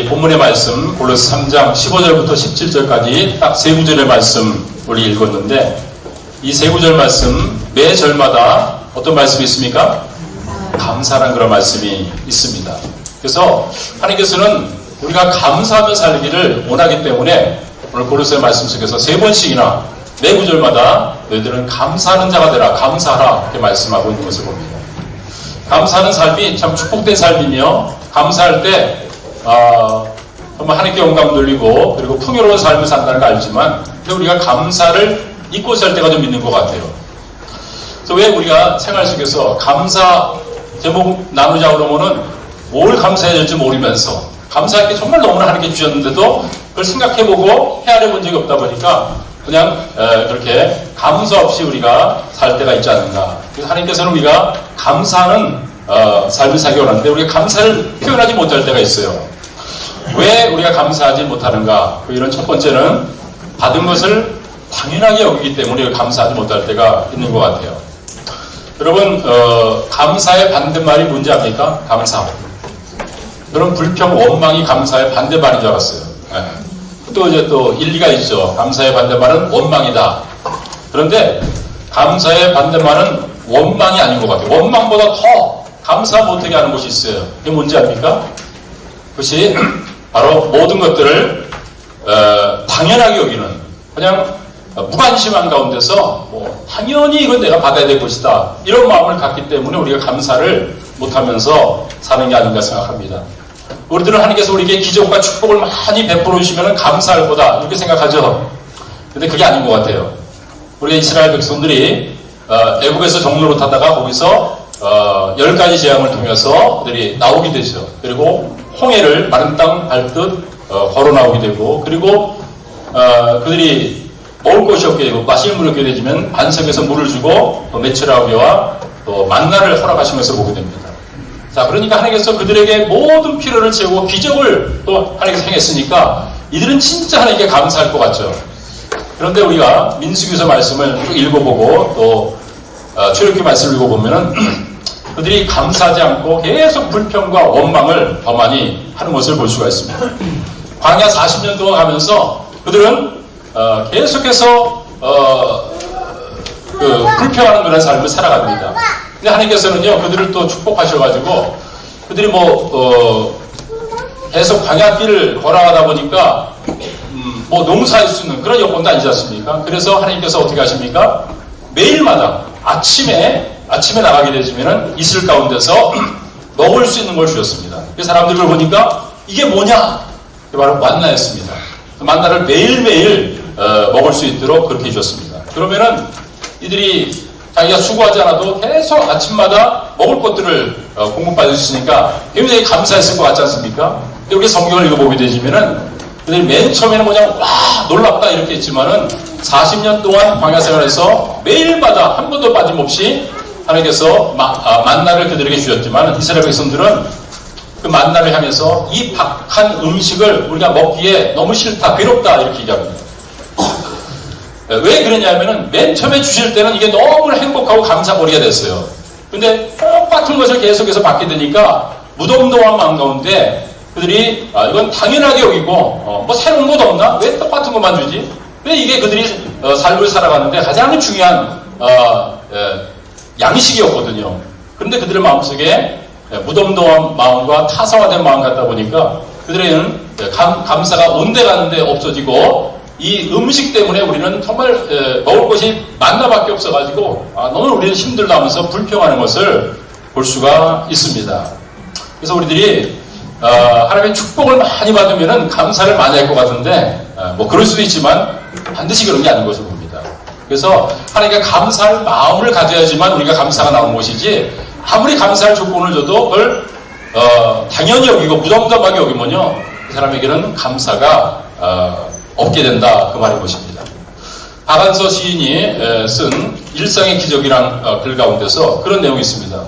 본문의 말씀 골로새 3장 15절부터 17절까지 딱 세 구절의 말씀 우리 읽었는데 이 세 구절 말씀 매 절마다 어떤 말씀이 있습니까? 감사라는 그런 말씀이 있습니다. 그래서 하나님께서는 우리가 감사하며 살기를 원하기 때문에 오늘 골로새 말씀 속에서 세 번씩이나 매 구절마다 너희들은 감사하는 자가 되라, 감사하라 이렇게 말씀하고 있는 것을 봅니다. 감사하는 삶이 참 축복된 삶이며 감사할 때 정말 하나님께 영광 돌리고 그리고 풍요로운 삶을 산다는 거 알지만 우리가 감사를 잊고 살 때가 좀 있는 것 같아요. 그래서 왜 우리가 생활 속에서 감사 제목 나누자 그러면은 뭘 감사해야 될지 모르면서 감사할 게 정말 너무나 하나님께 주셨는데도 그걸 생각해보고 헤아려 본 적이 없다 보니까 그냥 그렇게 감사 없이 우리가 살 때가 있지 않는가. 그래서 하나님께서는 우리가 감사하는 삶을 살기 원하는데 우리가 감사를 표현하지 못할 때가 있어요. 왜 우리가 감사하지 못하는가? 그 이런 첫 번째는 받은 것을 당연하게 여기기 때문에 감사하지 못할 때가 있는 것 같아요. 여러분 감사의 반대말이 뭔지 압니까? 감사. 그런 불평, 원망이 감사의 반대말인 줄 알았어요. 또 이제 또 일리가 있죠. 감사의 반대말은 원망이다. 그런데 감사의 반대말은 원망이 아닌 것 같아요. 원망보다 더 감사 못하게 하는 것이 있어요. 그게 뭔지 압니까? 그것이 바로 모든 것들을 당연하게 여기는 그냥 무관심한 가운데서 당연히 이건 내가 받아야 될 것이다. 이런 마음을 갖기 때문에 우리가 감사를 못하면서 사는 게 아닌가 생각합니다. 우리들은 하나님께서 우리에게 기적과 축복을 많이 베풀어 주시면 감사할 거다 이렇게 생각하죠. 근데 그게 아닌 것 같아요. 우리 이스라엘 백성들이 애국에서 종로로 타다가 거기서 10가지 재앙을 통해서 그들이 나오게 되죠. 그리고 홍해를 마른 땅 밟듯 걸어 나오게 되고 그리고 그들이 먹을 것이 없게 되고 마실 물이 없게 되지만 반석에서 물을 주고 또 메추라기와 또 만나를 허락하시면서 보게 됩니다. 자, 그러니까 하나님께서 그들에게 모든 필요를 채우고 기적을 또 하나님께서 행했으니까 이들은 진짜 하나님께 감사할 것 같죠. 그런데 우리가 민수기서 말씀을 쭉 읽어보고 또 출애굽기 말씀을 읽어보면은 그들이 감사하지 않고 계속 불평과 원망을 더 많이 하는 것을 볼 수가 있습니다. 광야 40년 동안 가면서 그들은 계속해서 불평하는 그런 삶을 살아갑니다. 근데 하나님께서는요 그들을 또 축복하셔가지고 그들이 계속 광야길을 걸어가다 보니까 농사할 수 있는 그런 여건도 아니지 않습니까? 그래서 하나님께서 어떻게 하십니까? 매일마다 아침에 나가게 되시면은 이슬 가운데서 먹을 수 있는 걸 주셨습니다. 그 사람들을 보니까 이게 뭐냐? 바로 만나였습니다. 만나를 매일매일 먹을 수 있도록 그렇게 해주셨습니다. 그러면은 이들이 자기가 수고하지 않아도 계속 아침마다 먹을 것들을 공급받을 수 있으니까 굉장히 감사했을 것 같지 않습니까? 근데 우리 성경을 읽어보게 되시면은 그들이 맨 처음에는 그냥 와 놀랍다 이렇게 했지만은 40년 동안 광야 생활에서 매일마다 한 번도 빠짐없이 하나님께서 만나를 그들에게 주셨지만 이스라엘 백성들은 그 만나를 향해서 이 박한 음식을 우리가 먹기에 너무 싫다, 괴롭다 이렇게 얘기합니다. 왜 그러냐면은 맨 처음에 주실 때는 이게 너무 행복하고 감사거리가 됐어요. 근데 똑같은 것을 계속해서 받게 되니까 무덤덤한 마음 가운데 그들이 이건 당연하게 여기고 뭐 새로운 것 없나? 왜 똑같은 것만 주지? 왜 이게 그들이 삶을 살아가는데 가장 중요한 양식이었거든요. 그런데 그들의 마음속에 무덤덤한 마음과 타성화된 마음 같다 보니까 그들에게는 감사가 온데가는데 없어지고 이 음식 때문에 우리는 정말 먹을 것이 만나밖에 없어가지고 너무 우리는 힘들다 하면서 불평하는 것을 볼 수가 있습니다. 그래서 우리들이 하나님의 축복을 많이 받으면 감사를 많이 할 것 같은데 뭐 그럴 수도 있지만 반드시 그런 게 아닌 것을 봅니다. 그래서 하나님께 감사할 마음을 가져야지만 우리가 감사가 나오는 것이지 아무리 감사할 조건을 줘도 그걸 당연히 여기고 무덤덤하게 여기면요 그 사람에게는 감사가 없게 된다 그 말인 것입니다. 박안서 시인이 쓴 일상의 기적이란 글 가운데서 그런 내용이 있습니다.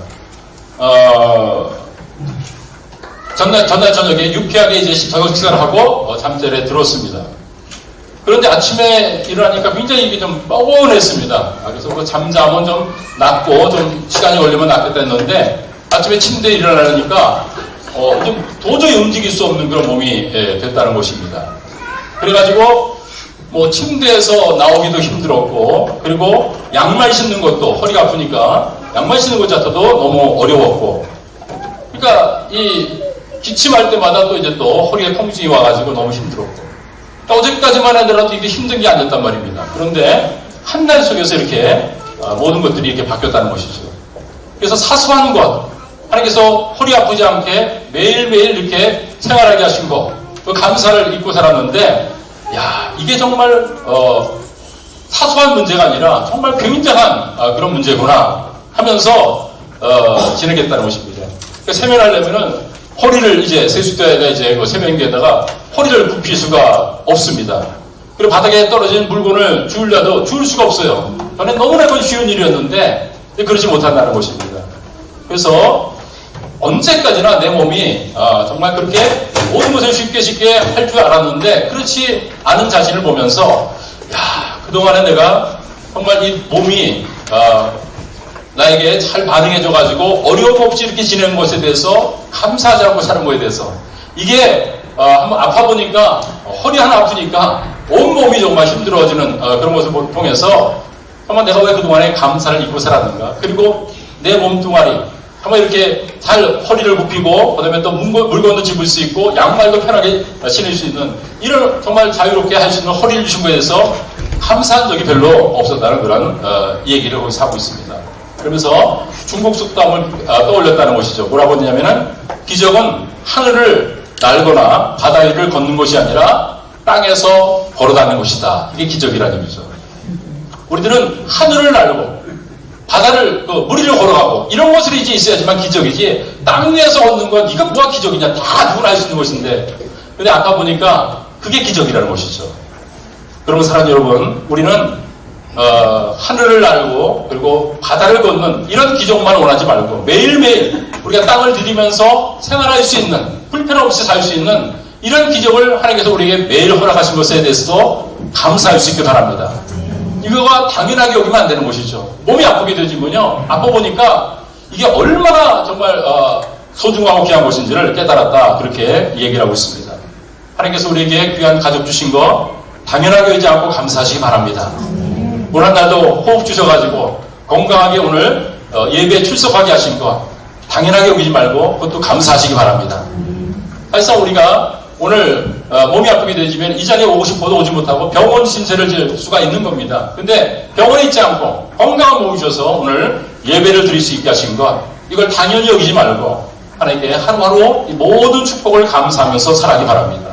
전날 저녁에 유쾌하게 이제 저녁 식사를 하고 잠자리에 들었습니다. 그런데 아침에 일어나니까 굉장히 입이 좀 뻐근했습니다. 그래서 그 잠자면 좀 낫고 좀 시간이 걸리면 낫겠다 했는데 아침에 침대에 일어나려니까 좀 도저히 움직일 수 없는 그런 몸이 됐다는 것입니다. 그래가지고 뭐 침대에서 나오기도 힘들었고, 그리고 양말 신는 것도 허리가 아프니까 양말 신는 것 자체도 너무 어려웠고, 그러니까 이 기침할 때마다 또 이제 또 허리에 통증이 와가지고 너무 힘들었고, 그러니까 어제까지만 하더라도 이게 힘든 게 아니었단 말입니다. 그런데 한 달 속에서 이렇게 모든 것들이 이렇게 바뀌었다는 것이죠. 그래서 사소한 것, 하나님께서 허리 아프지 않게 매일매일 이렇게 생활하게 하신 것, 그 감사를 잊고 살았는데, 야, 이게 정말 사소한 문제가 아니라 정말 굉장한 그런 문제구나 하면서 지내겠다는 것입니다. 그러니까 세면하려면은 허리를 이제 세숫대에다 이제 그 세면기에다가 허리를 굽힐 수가 없습니다. 그리고 바닥에 떨어진 물건을 주우려도 주울 수가 없어요. 전에 너무나 그건 쉬운 일이었는데 그러지 못한다는 것입니다. 그래서 언제까지나 내 몸이 정말 그렇게 모든 것을 쉽게 할 줄 알았는데 그렇지 않은 자신을 보면서, 야, 그동안에 내가 정말 이 몸이 나에게 잘 반응해줘가지고 어려움 없이 이렇게 지내는 것에 대해서 감사하지 않고 사는 것에 대해서, 이게 한번 아파보니까 허리 하나 아프니까 온몸이 정말 힘들어지는 그런 것을 통해서 정말 내가 왜 그동안에 감사를 잊고 살았는가, 그리고 내 몸뚱아리 한번 이렇게 잘 허리를 굽히고, 그 다음에 또 물건도 집을 수 있고, 양말도 편하게 신을 수 있는, 이런 정말 자유롭게 할 수 있는 허리를 주신 것에 대해서 감사한 적이 별로 없었다는 그런 얘기를 거기서 하고 있습니다. 그러면서 중국 속담을 떠올렸다는 것이죠. 뭐라고 했냐면은, 기적은 하늘을 날거나 바다 위를 걷는 것이 아니라 땅에서 걸어다니는 것이다. 이게 기적이라는 얘기죠. 우리들은 하늘을 날고 바다를 물 위를 걸어가고 이런 것을 이제 있어야지만 기적이지, 땅 위에서 얻는 건 이거 뭐가 기적이냐, 다 누구나 할 수 있는 것인데, 근데 아까 보니까 그게 기적이라는 것이죠. 그러면 사랑 여러분, 우리는 하늘을 날고 그리고 바다를 걷는 이런 기적만 원하지 말고 매일매일 우리가 땅을 들이면서 생활할 수 있는, 불편 없이 살 수 있는 이런 기적을 하나님께서 우리에게 매일 허락하신 것에 대해서도 감사할 수 있길 바랍니다. 이거가 당연하게 여기면 안 되는 것이죠. 몸이 아프게 되지면요, 아파 보니까 이게 얼마나 정말 소중하고 귀한 것인지를 깨달았다, 그렇게 얘기를 하고 있습니다. 하나님께서 우리에게 귀한 가족 주신 거 당연하게 여기지 않고 감사하시기 바랍니다. 오늘 한 날도 호흡 주셔가지고 건강하게 오늘 예배에 출석하게 하신 거 당연하게 여기지 말고 그것도 감사하시기 바랍니다. 사실상 우리가 오늘 몸이 아프게 되지면 이 자리에 오고 싶어도 오지 못하고 병원 신세를 질 수가 있는 겁니다. 근데 병원에 있지 않고 건강한 몸이 주셔서 오늘 예배를 드릴 수 있게 하신 것, 이걸 당연히 여기지 말고 하나님께 하루하루 이 모든 축복을 감사하면서 살아가기 바랍니다.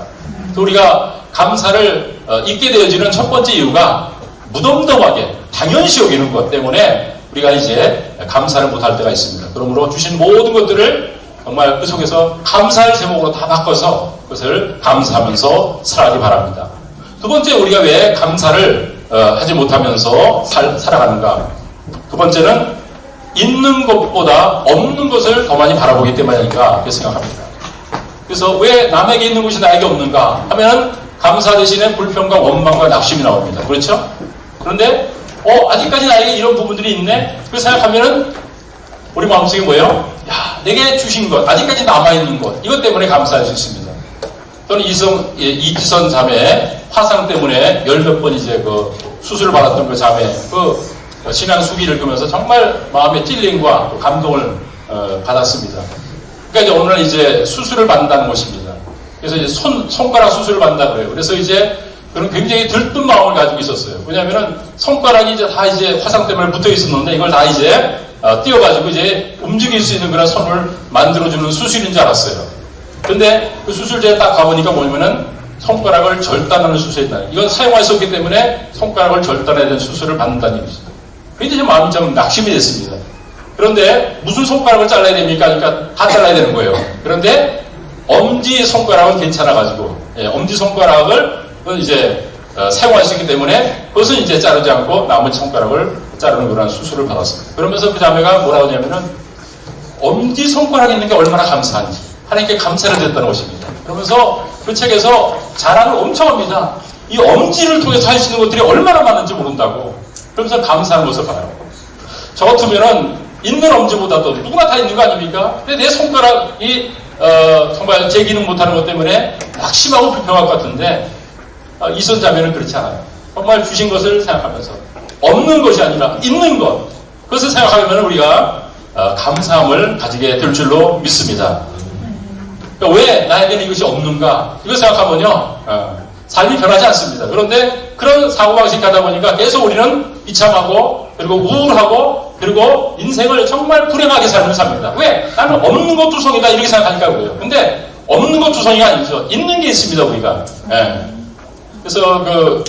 또 우리가 감사를 잊게 되어지는 첫 번째 이유가 무덤덤하게 당연시 여기는 것 때문에 우리가 이제 감사를 못할 때가 있습니다. 그러므로 주신 모든 것들을 정말 그 속에서 감사할 제목으로 다 바꿔서 그것을 감사하면서 살아가기 바랍니다. 두 번째, 우리가 왜 감사를 하지 못하면서 살아가는가? 두 번째는 있는 것보다 없는 것을 더 많이 바라보기 때문이 아닐까 그렇게 생각합니다. 그래서 왜 남에게 있는 것이 나에게 없는가 하면 감사 대신에 불평과 원망과 낙심이 나옵니다. 그렇죠? 그런데 아직까지 나에게 이런 부분들이 있네? 그래서 생각하면은 우리 마음속에 뭐예요? 야, 내게 주신 것, 아직까지 남아있는 것, 이것 때문에 감사할 수 있습니다. 저는 이지선 자매 화상 때문에 열몇 번 이제 그 수술을 받았던 그 자매, 그 신앙 수기를 읽으면서 정말 마음에 찔림과 감동을 받았습니다. 그러니까 이제 오늘 이제 수술을 받는다는 것입니다. 그래서 이제 손가락 수술을 받는다 그래요. 그래서 이제 그런 굉장히 들뜬 마음을 가지고 있었어요. 왜냐하면은 손가락이 이제 다 이제 화상 때문에 붙어 있었는데 이걸 다 이제 띄워가지고 이제 움직일 수 있는 그런 손을 만들어주는 수술인 줄 알았어요. 근데 그 수술제에 딱 가보니까 뭐냐면은 손가락을 절단하는 수술이다. 이건 사용할 수 없기 때문에 손가락을 절단해야 되는 수술을 받는다는 얘기죠. 그래서 제 마음이 좀 낙심이 됐습니다. 그런데 무슨 손가락을 잘라야 됩니까? 그러니까 다 잘라야 되는 거예요. 그런데 엄지 손가락은 괜찮아가지고, 엄지 손가락을 이제 사용할 수 있기 때문에 그것은 이제 자르지 않고 나머지 손가락을 자르는 그런 수술을 받았습니다. 그러면서 그 자매가 뭐라고 하냐면은 엄지 손가락이 있는 게 얼마나 감사한지 하나님께 감사를 드렸다는 것입니다. 그러면서 그 책에서 자랑을 엄청 합니다. 이 엄지를 통해서 할 수 있는 것들이 얼마나 많은지 모른다고. 그러면서 감사하는 것을 봐요. 저 같으면은 있는 엄지보다도 누구나 다 있는 거 아닙니까? 근데 내 손가락이 정말 제 기능 못하는 것 때문에 낙심하고 불평할 것 같은데 이손 자매는 그렇지 않아요. 정말 주신 것을 생각하면서 없는 것이 아니라 있는 것, 그것을 생각하면 우리가 감사함을 가지게 될 줄로 믿습니다. 그러니까 왜 나에게는 이것이 없는가? 이걸 생각하면요, 삶이 변하지 않습니다. 그런데 그런 사고방식 하다 보니까 계속 우리는 비참하고, 그리고 우울하고, 그리고 인생을 정말 불행하게 삶을 삽니다. 왜? 나는 없는 것 두성이다, 이렇게 생각하니까 그래요. 근데 없는 것 두성이가 아니죠. 있는 게 있습니다, 우리가. 그래서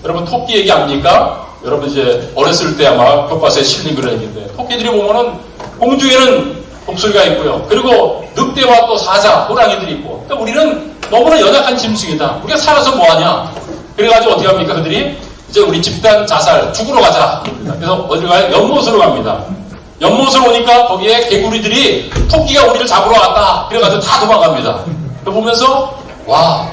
여러분 토끼 얘기 압니까? 여러분 이제 어렸을 때 아마 교과서에 실린 그런 얘기인데, 토끼들이 보면은 공중에는 독수리가 있고요. 그리고 늑대와 또 사자, 호랑이들이 있고. 그러니까 우리는 너무나 연약한 짐승이다. 우리가 살아서 뭐하냐? 그래가지고 어떻게 합니까? 그들이 이제 우리 집단 자살, 죽으러 가자. 그래서 어디로 가요? 연못으로 갑니다. 연못으로 오니까 거기에 개구리들이 토끼가 우리를 잡으러 왔다. 그래가지고 다 도망갑니다. 보면서 와,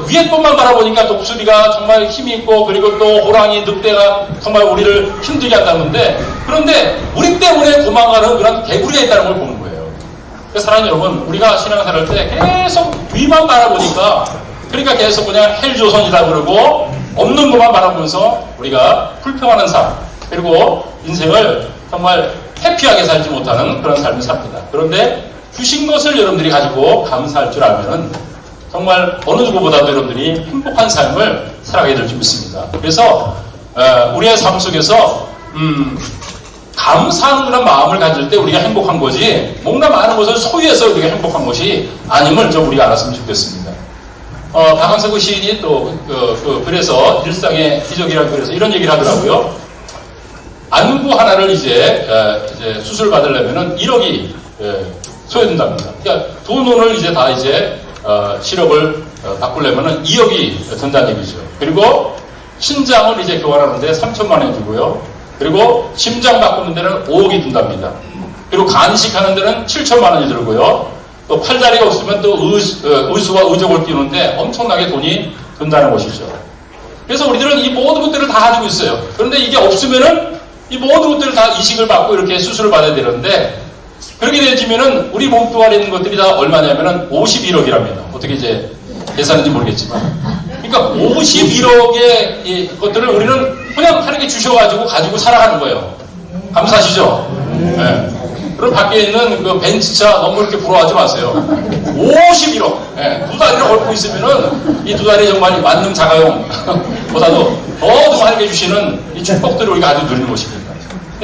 위에 것만 바라보니까 독수리가 정말 힘이 있고, 그리고 또 호랑이, 늑대가 정말 우리를 힘들게 한다는데, 그런데 우리 때문에 도망가는 그런 개구리가 있다는 걸 보는 거예요. 그래서 사랑하는 여러분, 우리가 신앙생활 할 때 계속 위만 바라보니까, 그러니까 계속 그냥 헬조선이라 그러고 없는 것만 바라보면서 우리가 불평하는 삶, 그리고 인생을 정말 해피하게 살지 못하는 그런 삶을 삽니다. 그런데 주신 것을 여러분들이 가지고 감사할 줄 알면은 정말 어느 누구보다도 여러분들이 행복한 삶을 살아가게 될 줄 믿습니다. 그래서 우리의 삶 속에서 감사하는 그런 마음을 가질 때 우리가 행복한 거지, 뭔가 많은 것을 소유해서 우리가 행복한 것이 아님을 좀 우리가 알았으면 좋겠습니다. 박항서구 시인이 또 글에서 일상의 기적이라는 글에서 이런 얘기를 하더라고요. 안구 하나를 이제 수술 받으려면은 1억이 소요된답니다. 그러니까 두 눈을 이제 다 이제 시럽을 바꾸려면은 2억이 든다는 얘기죠. 그리고 신장을 이제 교환하는데 3천만 원이 들고요. 그리고 심장 바꾸는 데는 5억이 든답니다. 그리고 간식하는 데는 7천만 원이 들고요. 또 팔다리가 없으면 또 의수와 의족을 띄우는데 엄청나게 돈이 든다는 것이죠. 그래서 우리들은 이 모든 것들을 다 가지고 있어요. 그런데 이게 없으면은 이 모든 것들을 다 이식을 받고 이렇게 수술을 받아야 되는데, 그렇게 되지면은 우리 몸뚱아리에 있는 것들이 다 얼마냐면은 51억이랍니다. 어떻게 이제 계산인지 모르겠지만. 그러니까 51억의 이 것들을 우리는 그냥 하나님께 주셔가지고 가지고 살아가는 거예요. 감사하시죠? 네. 그럼 밖에 있는 그 벤츠차 너무 이렇게 부러워하지 마세요. 51억. 네. 두 다리를 걸고 있으면은 이 두 다리 정말 만능 자가용보다도 더 하나님께 주시는 이 축복들을 우리가 아주 누리는 것입니다.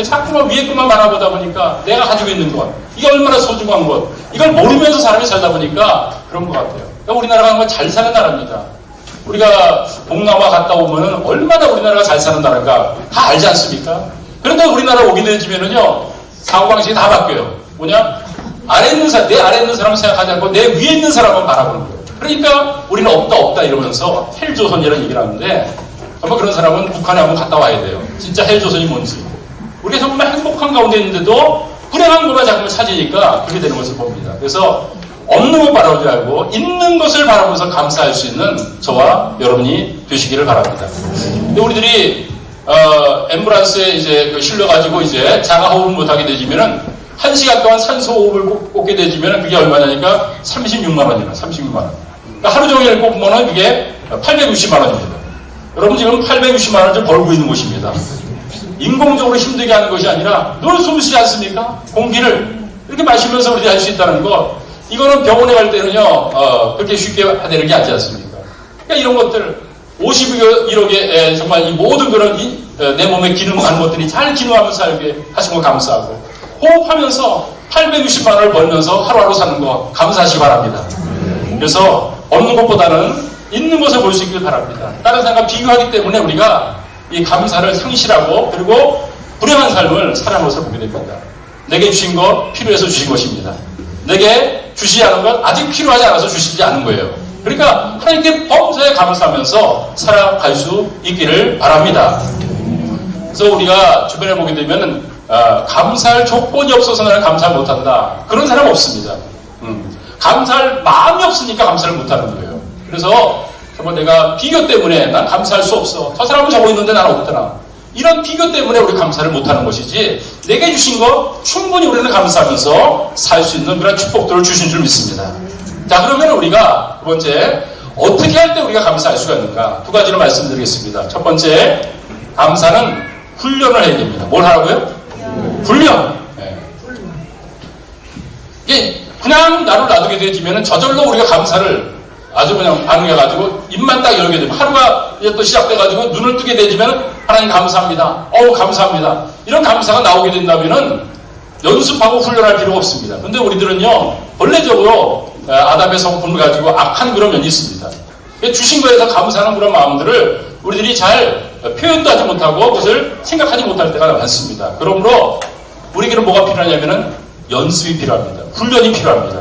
자꾸만 위에 것만 바라보다 보니까 내가 가지고 있는 것, 이게 얼마나 소중한 것, 이걸 모르면서 사람이 살다 보니까 그런 것 같아요. 그러니까 우리나라가 정말 잘 사는 나라입니다. 우리가 동남아 갔다 오면은 얼마나 우리나라가 잘 사는 나라인가 다 알지 않습니까? 그런데 우리나라 오게 되지면은요, 사고방식이 다 바뀌어요. 뭐냐? 아래 있는 사람, 내 아래 있는 사람을 생각하지 않고 내 위에 있는 사람만 바라보는 거예요. 그러니까 우리는 없다 이러면서 헬조선이라는 얘기를 하는데, 정말 그런 사람은 북한에 한번 갔다 와야 돼요. 진짜 헬조선이 뭔지. 우리가 정말 행복한 가운데 있는데도 불행한 것만 자꾸 찾으니까 그렇게 되는 것을 봅니다. 그래서 없는 것 바라보지 말고 있는 것을 바라보면서 감사할 수 있는 저와 여러분이 되시기를 바랍니다. 근데 우리들이 앰뷸런스에 이제 실려가지고 이제 자가호흡을 못하게 되지면은 1시간 동안 산소호흡을 꽂게 되지면은 그게 얼마냐니까 36만 원이나 36만 원. 그러니까 하루 종일 꽂으면은 그게 860만 원입니다. 여러분 지금 860만 원을 벌고 있는 것입니다. 인공적으로 힘들게 하는 것이 아니라 늘 숨쉬지 않습니까? 공기를 이렇게 마시면서 우리가 할 수 있다는 것, 이거는 병원에 갈 때는요 그렇게 쉽게 되는 게 아니지 않습니까? 그러니까 이런 것들 51억의 정말 이 모든 그런 내 몸에 기능하는 것들이 잘 기능하면서 살게 하신 거 감사하고, 호흡하면서 860만 원을 벌면서 하루하루 사는 거 감사하시기 바랍니다. 그래서 없는 것보다는 있는 것을 볼 수 있길 바랍니다. 다른 사람과 비교하기 때문에 우리가 이 감사를 상실하고 그리고 불행한 삶을 살아가는 것을 보게 됩니다. 내게 주신 것 필요해서 주신 것입니다. 내게 주시지 않은 것 아직 필요하지 않아서 주시지 않은 거예요. 그러니까 하나님께 범사에 감사하면서 살아갈 수 있기를 바랍니다. 그래서 우리가 주변에 보게 되면 감사할 조건이 없어서 나는 감사를 못한다, 그런 사람 없습니다. 감사할 마음이 없으니까 감사를 못하는 거예요. 그래서 정말 내가 비교 때문에 난 감사할 수 없어, 저 사람은 저거 있는데 나는 없더라, 이런 비교 때문에 우리 감사를 못하는 것이지, 내게 주신 거 충분히 우리는 감사하면서 살 수 있는 그런 축복들을 주신 줄 믿습니다. 자, 그러면 우리가 두 번째, 어떻게 할 때 우리가 감사할 수가 있는가? 두 가지로 말씀드리겠습니다. 첫 번째, 감사는 훈련을 해야 됩니다. 뭘 하라고요? 훈련. 네. 이게 그냥 나를 놔두게 되면 저절로 우리가 감사를 아주 그냥 반응해가지고 입만 딱 열게 되면, 하루가 이제 또 시작돼가지고 눈을 뜨게 되면 하나님 감사합니다. 감사합니다. 이런 감사가 나오게 된다면은 연습하고 훈련할 필요가 없습니다. 근데 우리들은요, 본래적으로 아담의 성품을 가지고 악한 그런 면이 있습니다. 주신 거에서 감사하는 그런 마음들을 우리들이 잘 표현도 하지 못하고 그것을 생각하지 못할 때가 많습니다. 그러므로 우리에게는 뭐가 필요하냐면은 연습이 필요합니다. 훈련이 필요합니다.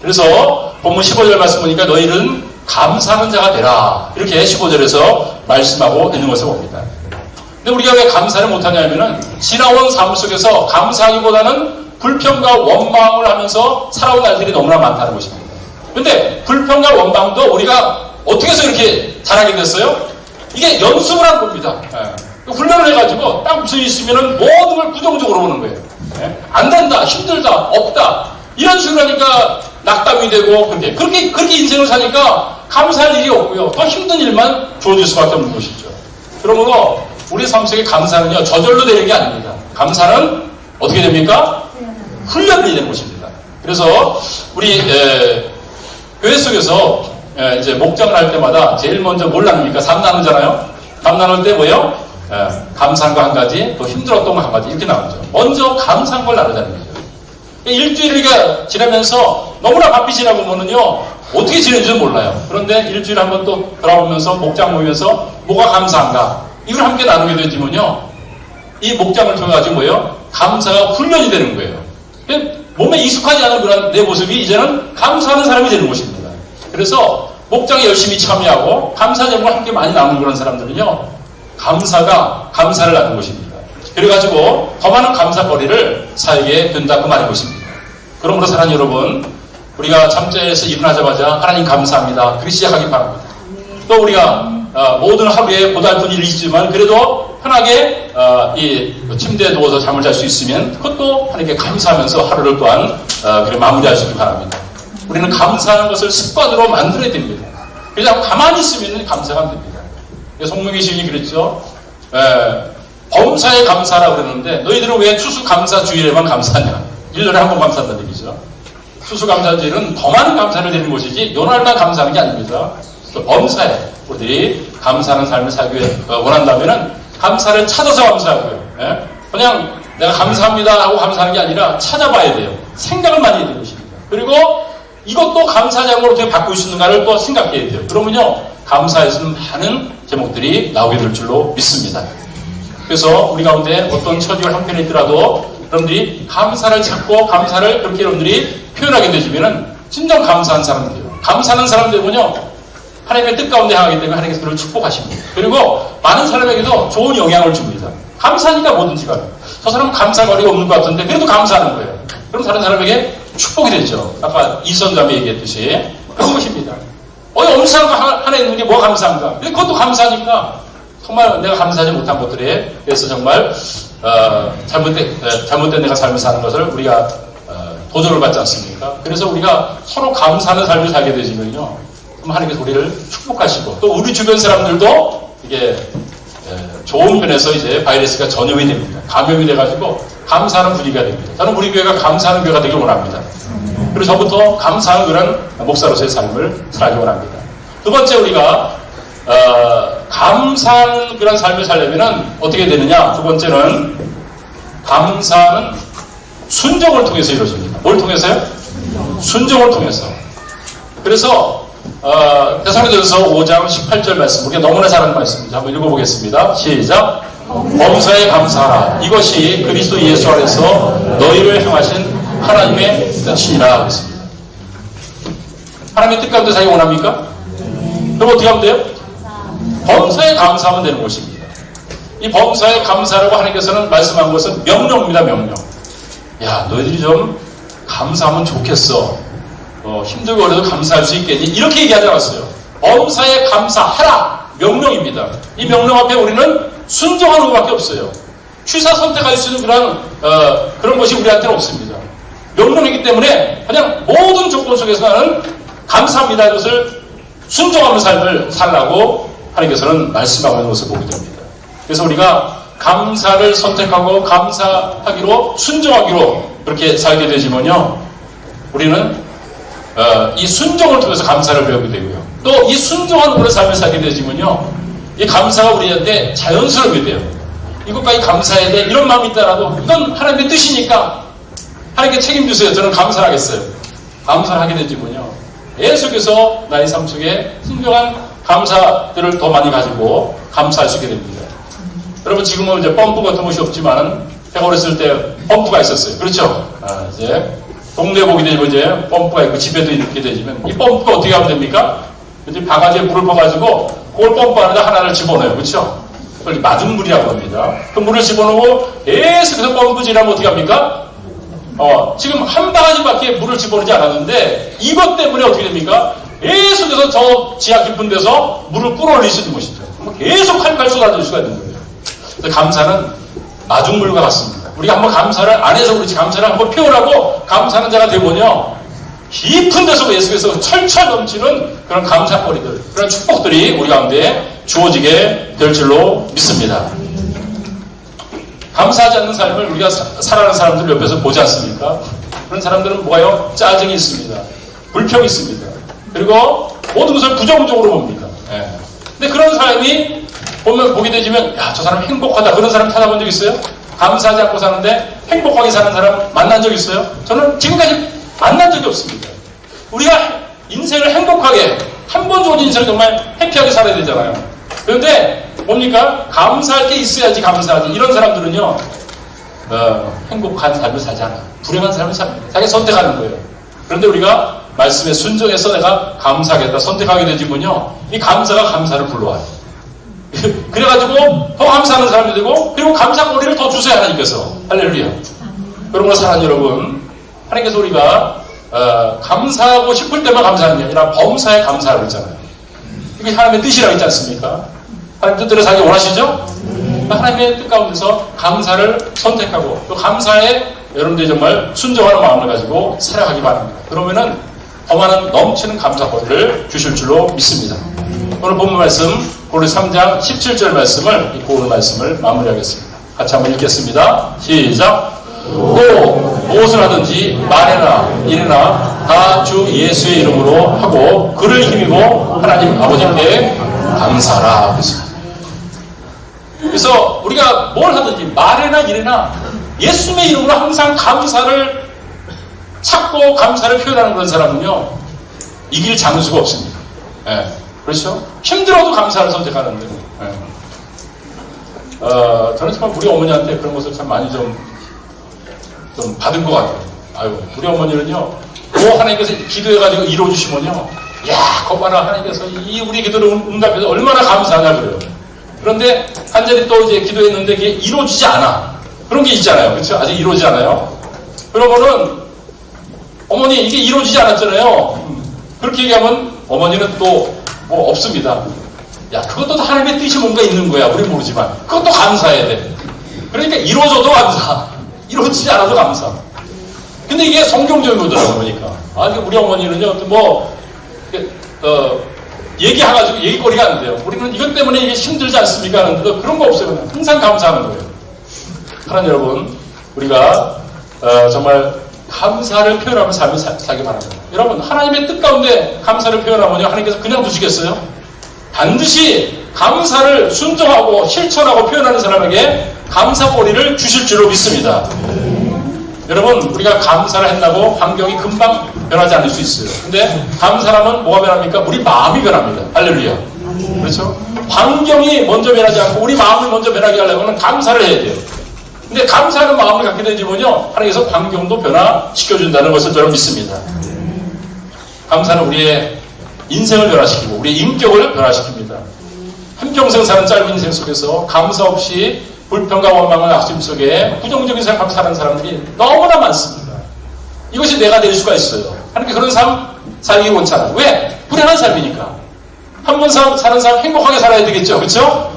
그래서 본문 15절 말씀 보니까 너희는 감사하는 자가 되라, 이렇게 15절에서 말씀하고 있는 것을 봅니다. 근데 우리가 왜 감사를 못하냐면은 지나온 삶 속에서 감사하기보다는 불평과 원망을 하면서 살아온 날들이 너무나 많다는 것입니다. 근데 불평과 원망도 우리가 어떻게 해서 이렇게 잘하게 됐어요? 이게 연습을 한 겁니다. 훈련을 해가지고 딱 무슨 일 있으면은 모든 걸 부정적으로 보는 거예요. 안 된다, 힘들다, 없다, 이런 식으로 하니까 낙담이 되고, 그렇게 인생을 사니까 감사할 일이 없고요, 더 힘든 일만 주어질 수밖에 없는 것이죠. 그러므로 우리 삶 속에 감사는요, 저절로 되는 게 아닙니다. 감사는 어떻게 됩니까? 훈련이 되는 것입니다. 그래서 우리 교회 속에서 이제 목장을 할 때마다 제일 먼저 뭘 나눕니까? 삶 나누잖아요. 삶 나눌 때 뭐예요? 감사한 거 한 가지, 또 힘들었던 거 한 가지, 이렇게 나누죠. 먼저 감사한 걸 나누자는 거죠. 일주일이 지나면서 너무나 바삐 지나고 보면은요, 어떻게 지내는지 몰라요. 그런데 일주일에 한 번 또 돌아오면서 목장 모이면서 뭐가 감사한가, 이걸 함께 나누게 되지만요, 이 목장을 통해가지고 뭐예요? 감사가 훈련이 되는 거예요. 몸에 익숙하지 않은 그런 내 모습이 이제는 감사하는 사람이 되는 것입니다. 그래서 목장에 열심히 참여하고 감사 제목을 함께 많이 나누는 그런 사람들은요, 감사를 나누는 것입니다. 그래가지고 더 많은 감사거리를 살게 된다, 그 말인 것입니다. 그러므로 사랑하는 여러분, 우리가 잠자리에서 일어나자마자 하나님 감사합니다, 그렇게 시작하기 바랍니다. 또 우리가 모든 하루에 고달픈 일이 있지만 그래도 편하게 이 침대에 누워서 잠을 잘 수 있으면 그것도 하나님께 감사하면서 하루를 또한 그렇게 마무리할 수 있기 바랍니다. 우리는 감사하는 것을 습관으로 만들어야 됩니다. 그래서 가만히 있으면 감사가 안 됩니다. 송명기 시인이 그랬죠. 범사에 감사라고 그러는데 너희들은 왜 추수감사주일에만 감사하냐. 1년에 한 번 감사한다는 얘기죠. 추수감사주일은 더 많은 감사를 드리는 것이지 요날만 감사하는 게 아닙니다. 또 범사에 우리들이 감사하는 삶을 살기 원한다면은 감사를 찾아서 감사하고요. 그냥 내가 감사합니다 하고 감사하는 게 아니라 찾아봐야 돼요. 생각을 많이 해야 되는 것입니다. 그리고 이것도 감사 제목으로 어떻게 바꿀 수 있는가를 또 생각해야 돼요. 그러면요, 감사에서는 많은 제목들이 나오게 될 줄로 믿습니다. 그래서 우리 가운데 어떤 처지가 형편에 있더라도 여러분들이 감사를 찾고 감사를 그렇게 여러분들이 표현하게 되시면은 진정 감사한 사람이 돼요. 감사하는 사람 되면요, 하나님의 뜻 가운데 하게 되면 하나님께서 그를 축복하십니다. 그리고 많은 사람에게도 좋은 영향을 줍니다. 감사하니까 뭐든지 가요. 저 사람은 감사거리가 없는 것 같은데 그래도 감사하는 거예요. 그럼 다른 사람에게 축복이 되죠. 아까 이선자매 얘기했듯이 그런 것입니다. 엄청난 거 하나 있는 게 뭐가 감사한가? 그것도 감사하니까 정말 내가 감사하지 못한 것들에 대해서 정말 잘못된 내가 삶을 사는 것을 우리가 도전을 받지 않습니까? 그래서 우리가 서로 감사하는 삶을 살게 되시면요, 하나님께서 우리를 축복하시고 또 우리 주변 사람들도 이게 좋은 면에서 이제 바이러스가 전염이 됩니다. 감염이 돼가지고 감사하는 분위기가 됩니다. 저는 우리 교회가 감사하는 교회가 되길 원합니다. 그리고 저부터 감사하는 그런 목사로서의 삶을 살기 원합니다. 두 번째, 우리가 감사하는 그런 삶을 살려면 어떻게 되느냐? 두 번째는 감사는 순종을 통해서 이루어집니다. 뭘 통해서요? 순종을 통해서. 그래서 데살로니가전서 5장 18절 말씀, 우리가 너무나 잘 아는 말씀입니다. 한번 읽어보겠습니다. 시작. 범사에 감사하라. 이것이 그리스도 예수 안에서 너희를 향하신 하나님의 뜻이니라 했습니다. 하나님의 뜻 가운데 살기 원합니까? 그럼 어떻게 하면 돼요? 범사에 감사하면 되는 것입니다. 이 범사에 감사라고 하나님께서는 말씀한 것은 명령입니다. 명령. 야, 너희들이 좀 감사하면 좋겠어. 힘들고 어려도 감사할 수 있겠니? 이렇게 얘기하지 않았어요. 범사에 감사하라. 명령입니다. 이 명령 앞에 우리는 순종하는 것밖에 없어요. 취사 선택할 수 있는 그런 것이 우리한테는 없습니다. 명령이기 때문에 그냥 모든 조건 속에서 나는 감사합니다. 이것을 순종하는 삶을 살라고 하나님께서는 말씀하고 있는 것을 보게 됩니다. 그래서 우리가 감사를 선택하고 감사하기로 순종하기로 그렇게 살게 되지만요, 우리는 이 순종을 통해서 감사를 배우게 되고요, 또 이 순종하는 그런 삶을 살게 되지만요, 이 감사가 우리한테 자연스럽게 돼요. 이것까지 감사해야 돼, 이런 마음이 있다라도 이건 하나님의 뜻이니까 하나님께 책임주세요. 저는 감사를 하겠어요. 감사를 하게 되지만요, 계속해서 나의 삶 속에 순종한 감사들을 더 많이 가지고 감사할 수 있게 됩니다. 여러분, 지금은 이제 펌프 같은 것이 없지만 제가 어렸을 때 펌프가 있었어요. 그렇죠? 이제 동네 보게 되면 이제 펌프가 있고 집에도 이렇게 되지만 이 펌프가 어떻게 하면 됩니까? 이제 바가지에 물을 퍼가지고 그걸 펌프 안에다 하나를 집어넣어요. 그렇죠? 그걸 마중물이라고 합니다. 그 물을 집어넣고 계속해서 펌프질하면 어떻게 합니까? 지금 한 바가지밖에 물을 집어넣지 않았는데 이것 때문에 어떻게 됩니까? 계속해서 저 지하 깊은 데서 물을 끌어올릴 수 있는 것이죠. 계속 칼칼 쏟아질 수가 있는 거예요. 그래서 감사는 마중물과 같습니다. 우리가 한번 감사를 안 해서 그렇지, 감사를 한번 표현하고 감사하는 자가 되면요, 깊은 데서 계속해서 철철 넘치는 그런 감사거리들, 그런 축복들이 우리 가운데 주어지게 될 줄로 믿습니다. 감사하지 않는 삶을 우리가 살아가는 사람들 옆에서 보지 않습니까? 그런 사람들은 뭐가요? 짜증이 있습니다. 불평이 있습니다. 그리고 모든 것을 부정적으로 봅니다. 근데 그런 사람이 보게 되지만, 야, 저 사람 행복하다, 그런 사람 찾아본 적 있어요? 감사하지 않고 사는데 행복하게 사는 사람 만난 적 있어요? 저는 지금까지 만난 적이 없습니다. 우리가 인생을 행복하게, 한 번 좋은 인생을 정말 해피하게 살아야 되잖아요. 그런데 뭡니까? 감사할 게 있어야지 감사하지. 이런 사람들은요, 행복한 삶을 살지 않아. 불행한 삶을 자기 선택하는 거예요. 그런데 우리가 말씀에 순종해서 내가 감사하겠다 선택하게 되지만요, 이 감사가 감사를 불러와요. 그래가지고 더 감사하는 사람이 되고, 그리고 감사거리를 더 주세요, 하나님께서. 할렐루야. 그런 걸 사랑하는 여러분, 하나님께서 우리가 감사하고 싶을 때만 감사하는 게 아니라 범사에 감사하고 있잖아요. 이게 하나님의 뜻이라고 있지 않습니까? 하나님 뜻대로 살기 원하시죠? 하나님의 뜻 가운데서 감사를 선택하고 또 감사에 여러분들이 정말 순종하는 마음을 가지고 살아가기 바랍니다. 그러면은 더 많은 넘치는 감사거리를 주실 줄로 믿습니다. 오늘 본문 말씀 고린도 3장 17절 말씀을 읽고 오늘 말씀을 마무리하겠습니다. 같이 한번 읽겠습니다. 시작. 또 무엇을 하든지 말이나 일이나 다 주 예수의 이름으로 하고 그를 힘입어 하나님 아버지께 감사하라. 그래서 우리가 뭘 하든지 말이나 일이나 예수의 이름으로 항상 감사를 찾고 감사를 표현하는 그런 사람은요, 이길 장수가 없습니다. 그렇죠? 힘들어도 감사를 선택하는데, 저는 참 우리 어머니한테 그런 것을 참 많이 좀 받은 것 같아요. 아유, 우리 어머니는요, 뭐 하나님께서 기도해가지고 이루어주시면요, 야, 거봐라, 하나님께서 이 우리 기도를 응답해서 얼마나 감사하냐 그래요. 그런데 간절히 또 이제 기도했는데 그게 이루어지지 않아. 그런 게 있잖아요. 그렇죠? 아직 이루어지지 않아요. 그러면은 어머니 이게 이루어지지 않았잖아요. 그렇게 얘기하면 어머니는 또 뭐 없습니다. 야, 그것도 하나님의 뜻이 뭔가 있는 거야. 우리 모르지만 그것도 감사해야 돼. 그러니까 이루어져도 감사, 이루어지지 않아도 감사. 근데 이게 성경적인 거더라고 보니까. 우리 어머니는요, 뭐 얘기해가지고 얘기거리가 안 돼요. 우리는 이것 때문에 이게 힘들지 않습니까? 하는데 그런 거 없어요. 그냥 항상 감사하는 거예요. 하나님 여러분, 우리가 정말 감사를 표현하는 삶을 살기 바랍니다. 여러분, 하나님의 뜻 가운데 감사를 표현하면요, 하나님께서 그냥 두시겠어요? 반드시 감사를 순종하고 실천하고 표현하는 사람에게 감사거리를 주실 줄로 믿습니다. 여러분, 우리가 감사를 한다고 환경이 금방 변하지 않을 수 있어요. 근데 감사하면 뭐가 변합니까? 우리 마음이 변합니다. 할렐루야. 그렇죠? 환경이 먼저 변하지 않고 우리 마음을 먼저 변하게 하려면 감사를 해야 돼요. 근데 감사하는 마음을 갖게 되지면요, 하나님께서 환경도 변화시켜준다는 것을 저는 믿습니다. 감사는 우리의 인생을 변화시키고 우리의 인격을 변화시킵니다. 한평생 사는 짧은 인생 속에서 감사 없이 불평과 원망과 낙심 속에 부정적인 생각 사는 사람들이 너무나 많습니다. 이것이 내가 될 수가 있어요. 하나님께 그런 삶 살기 원치 않아요. 왜? 불행한 삶이니까. 한 번 사는 사람 행복하게 살아야 되겠죠. 그렇죠?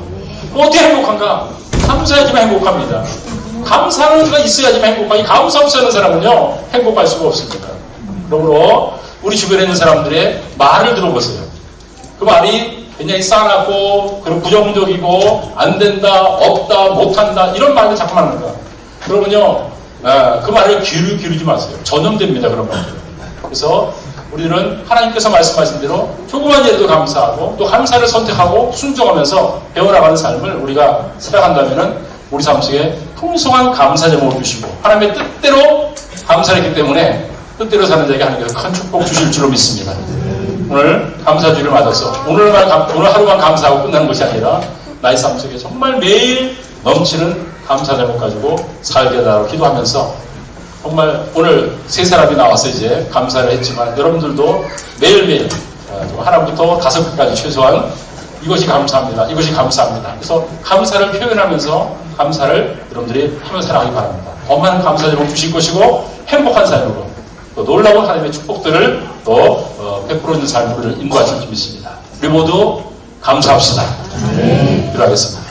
어떻게 행복한가? 감사해야지만 행복합니다. 감사하는 거 있어야지만 행복하지. 감사 없이 사는 사람은요, 행복할 수가 없습니다. 그러므로 우리 주변에 있는 사람들의 말을 들어보세요. 그 말이 굉장히 싸납고, 그리고 부정적이고, 안 된다, 없다, 못한다, 이런 말을 자꾸 하는 거야. 그러면요, 그 말을 귀를 기르지 마세요. 전염됩니다, 그런 말들. 그래서 우리는 하나님께서 말씀하신 대로 조그만 일에도 감사하고, 또 감사를 선택하고 순종하면서 배워나가는 삶을 우리가 살아간다면은 우리 삶 속에 풍성한 감사 제목을 주시고, 하나님의 뜻대로 감사를 했기 때문에 뜻대로 사는 자에게 하나님께서 큰 축복 주실 줄로 믿습니다. 오늘 감사주를 맞아서 오늘 하루만 감사하고 끝나는 것이 아니라 나의 삶 속에 정말 매일 넘치는 감사 제목 가지고 살게 달라고 기도하면서, 정말 오늘 세 사람이 나와서 이제 감사를 했지만 여러분들도 매일매일 하나부터 5개까지 최소한 이것이 감사합니다, 이것이 감사합니다. 그래서 감사를 표현하면서 감사를 여러분들이 하면서 살아가기 바랍니다. 더 많은 감사 제목 주실 것이고 행복한 삶으로 또 놀라운 하나님의 축복들을 또 베풀어 있는 삶으로 인도하실 줄 믿습니다. 우리 모두 감사합시다. 기도하겠습니다.